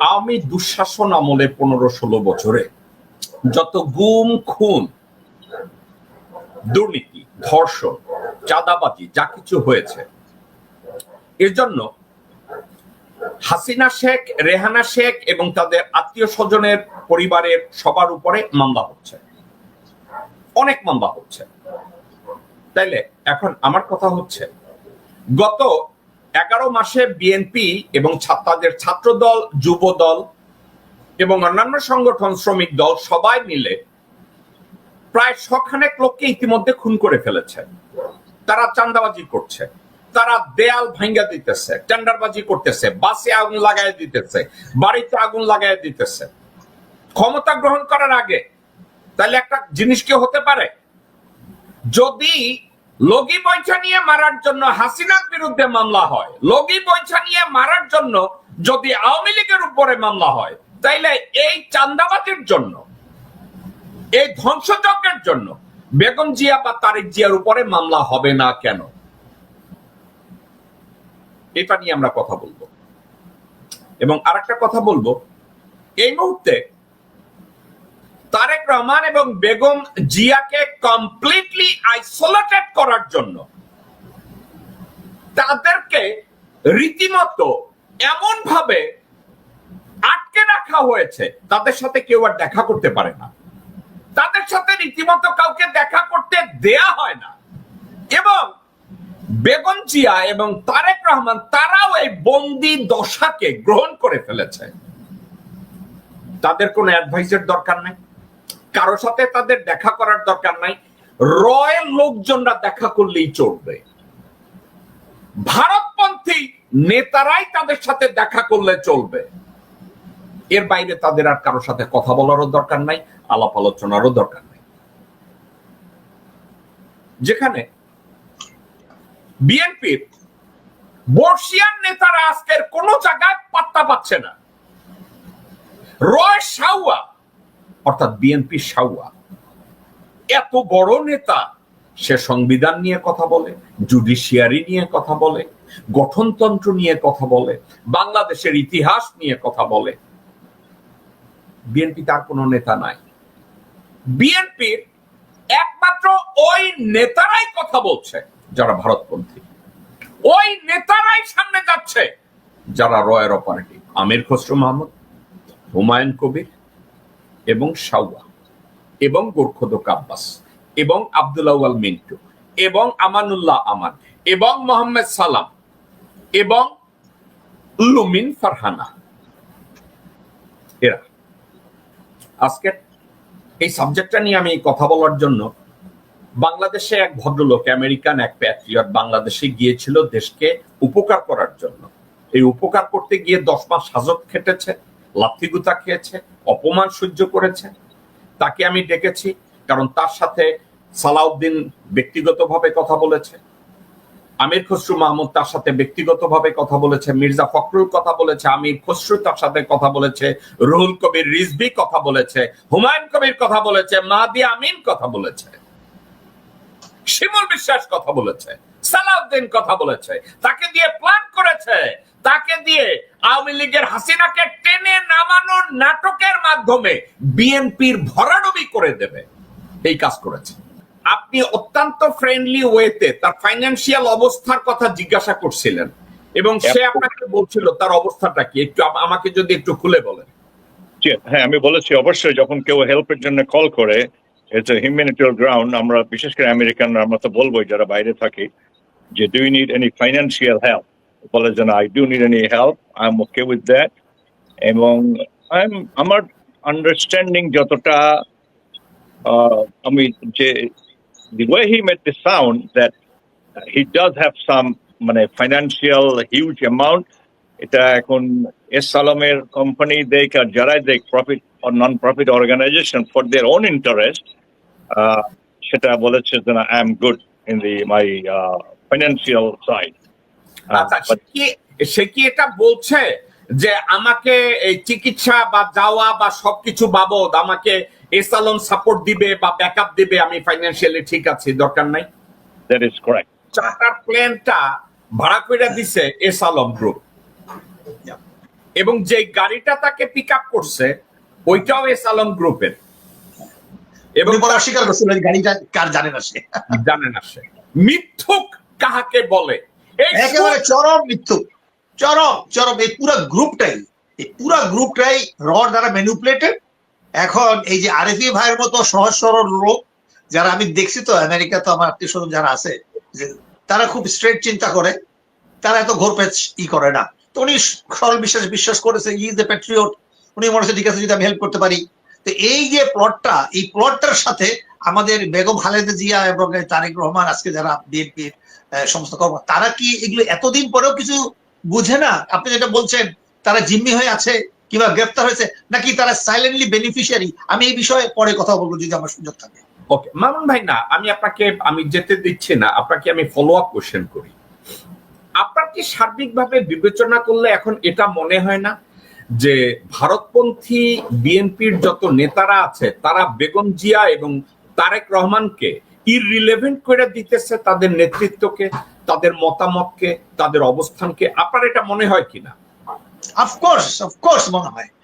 আওয়ামী দুঃশাসন আমলে 15-16 বছরে যত গুম খুন দুর্নীতি ধর্ষণ চাঁদাবাজি যা কিছু হয়েছে এর জন্য হাসিনা শেখ রেহানা শেখ এবং তাদের আত্মীয় স্বজনের পরিবারের সবার উপরে মামলা হচ্ছে, অনেক মামলা হচ্ছে। তাইলে এখন আমার কথা হচ্ছে গত 11 মাসে বিএনপি এবং তাদের ছাত্র দল যুব দল এবং অন্যান্য সংগঠন শ্রমিক দল সবাই মিলে প্রায় 100 খানেক লোককে ইতিমধ্যে খুন করে ফেলেছে। তারা চাঁদাবাজি করছে, তারা দেয়াল ভাঙ্গা দিতেছে, টেন্ডারবাজি করতেছে, বাসে আগুন লাগাই দিতেছে, বাড়িতে আগুন লাগাই দিতেছে ক্ষমতা গ্রহণ করার আগে। তাহলে একটা জিনিস কি হতে পারে, যদি লগি বৈঠা নিয়ে মারার জন্য হাসিনার বিরুদ্ধে মামলা হয়, লগি বৈঠা নিয়ে মারার জন্য যদি আওয়ামী লীগের উপরে মামলা হয়, তাইলে এই চাঁদাবাজির জন্য, এই ধ্বংসযজ্ঞের জন্য বেগম জিয়া বা তারেক জিয়ার উপরে মামলা হবে না কেন? এটা নিয়ে আমরা কথা বলবো। এবং আরেকটা কথা বলবো, এই মুহূর্তে তারেক রহমান এবং বেগম জিয়াকে কমপ্লিটলি আইসোলেটেড করার জন্য তাদেরকে রীতিমতো এমন ভাবে আটকে রাখা হয়েছে, তাদের সাথে কেউ আর দেখা করতে পারে না, তাদের সাথে রীতিমতো কাউকে দেখা করতে দেয়া হয় না। এবং বেগম জিয়া এবং তারেক রহমান তারাও এই বন্দি দশাকে গ্রহণ করে ফেলেছে। তাদের কোনো অ্যাডভাইসের দরকার নাই, কারো সাথে তাদের দেখা করার দরকার নাই, রয়্যাল লোকজনরা দেখা করলেই চলবে। ভারতপন্থী নেতারাই তাদের সাথে দেখা করলে চলবে। এর বাইরে তাদের আর কারোর সাথে কথা বলারও দরকার নাই, আলাপ আলোচনারও দরকার নাই। যেখানে বিএনপির বর্ষিয়ান নেতারা আজকের কোন জায়গায় পাত্তা পাচ্ছে না। রয় সাউয়া অর্থাৎ বিএনপি সাউয়া এত বড় নেতা, সে সংবিধান নিয়ে কথা বলে, জুডিশিয়ারি নিয়ে কথা বলে, গঠনতন্ত্র নিয়ে কথা বলে, বাংলাদেশের ইতিহাস নিয়ে কথা বলে। বিএনপি তার কোনো নেতা নাই। বিএনপির একমাত্র ওই নেতারাই কথা বলছে যারা ভারতপন্থী, ওই নেতারাই সামনে যাচ্ছে যারা রয়ের অপারেটিভ। আমির খসরু মাহমুদ, হুমায়ুন কবির এবং সাউয়া এবং গোরখোদক আব্বাস এবং আব্দুল আউয়াল মিন্টু এবং আমানুল্লাহ আমান এবং মোহাম্মদ সালাম এবং লুমিন ফারহানা, এরা আজকে এই সাবজেক্টটা নিয়ে আমি কথা বলার জন্য, বাংলাদেশে এক ভদ্রলোক, আমেরিকান এক প্যাট্রিয়ট, বাংলাদেশে গিয়েছিল দেশকে উপকার করার জন্য। এই উপকার করতে গিয়ে 10 মাস হাজত খেটেছে, লাথিগুতা খেয়েছে, অপমান সহ্য করেছে। তাকে আমি ডেকেছি, কারণ তার সাথে সালাউদ্দিন ব্যক্তিগতভাবে কথা বলেছে, আমির খসরু মাহমুদ তার সাথে ব্যক্তিগতভাবে কথা বলেছে, মির্জা ফখরুল কথা বলেছে, আমির খসরু তার সাথে কথা বলেছে, রুহুল কবির রিজভী কথা বলেছে, হুমায়ুন কবির কথা বলেছে, মাহাদি আমিন কথা বলেছে, শিমুল বিশ্বাস কথা বলেছে, সালাউদ্দিন কথা বলেছে। তাকে দিয়ে প্ল্যান করেছে, তাকে দিয়ে আওয়ামী লীগের হাসিনাকে টেনে নামানোর নাটকের মাধ্যমে বিএনপির ভরাডুবি করে দেবে, এই কাজ করেছে। আপনি অত্যন্ত ফ্রেন্ডলি ওয়েতে তার ফাইন্যান্সিয়াল অবস্থার কথা জিজ্ঞাসা করছিলেন এবং সে আপনাকে বলছিল তার অবস্থাটা কি, একটু আমাকে যদি একটু খুলে বলেন। হ্যাঁ, আমি বলেছি অবশ্যই যখন কেউ হেল্পের জন্য কল করে, ইটস এ হিউম্যানিটেরিয়ান গ্রাউন্ড। আমরা বিশেষ করে আমেরিকানরা আমরা তো বলবোই যারা বাইরে থাকি যে do you need any financial help, বলে যে I do need any help, I am okay with that. এবং আমার আন্ডারস্ট্যান্ডিং যতটা আমি যে the way he made the sound that he does have some মানে financial huge amount, এটা এখন এস সালামের কোম্পানি দেখ আর যারাই দেখ profit or non-profit organization for their own interest, সেটা বলেছে যে I am good in my financial side. সে কি এটা বলছে যে আমাকে এই চিকিৎসা বা যাওয়া বা সবকিছু বাবদ আমাকে এস আলম সাপোর্ট দিবে বা ব্যাকআপ দিবে, আমি ফাইন্যান্সিয়ালি ঠিক আছি, দরকার নাই? That is correct. চার্টার প্লেনটা ভাড়া করে দিছে এস আলম গ্রুপ এবং যে গাড়িটা তাকে পিক আপ করছে ওইটাও এস আলম গ্রুপের, এবং উনি পরে অস্বীকার করছিল এই গাড়িটা কার জানে না সে। জানে না সে। মিথ্যুক কাহাকে বলে? এই একেবারে চরম মৃত্যু, চরম চরম। এই পুরা গ্রুপটাই রড দ্বারা ম্যানিপুলেটেড। এখন এই যে আরএফি ভাইয়ের মতো সহজ সরল লোক যারা আমি দেখছি, তো আমেরিকা তো আমার আত্মীয় স্বজন যারা আছে, যে তারা খুব স্ট্রেট চিন্তা করে, তারা এত ঘোরপেচ করে না। তো উনি সরল বিশ্বাস করেছে, ই ইজ দ্য প্যাট্রিয়ট। উনি মনে হচ্ছে ঠিক আছে, যদি আমি হেল্প করতে পারি। তো এই যে প্লটটা, এই প্লটটার সাথে আমাদের বেগম খালেদা জিয়া এবং তারেক রহমান, আজকে যারা বিএনপির সমস্ত কর্ম, তারা কি এগুলো এতদিন পরেও কিছু বুঝে না? আপনি যেটা বলছেন তারা জিম্মি হয়ে আছে কিংবা গ্রেপ্তার হয়েছে, নাকি তারা সাইলেন্টলি বেনিফিশিয়ারি? আমি এই বিষয়ে পরে কথা বলবো যদি আমার সুযোগ থাকে। ওকে মামুন ভাই, না আমি যেতে দিচ্ছি না, আপনাকে আমি ফলো আপ কোশ্চেন করি। আপনার কি সার্বিকভাবে বিবেচনা করলে এখন এটা মনে হয় না যে ভারতপন্থী বিএনপির যত নেতারা আছে তারা বেগম জিয়া এবং তারেক রহমানকে ইররিলেভেন্ট করে দিতেছে, তাদের নেতৃত্বকে, তাদের মতামতকে, তাদের অবস্থানকে? আপনার এটা মনে হয় কিনা? অফকোর্স মনে হয়।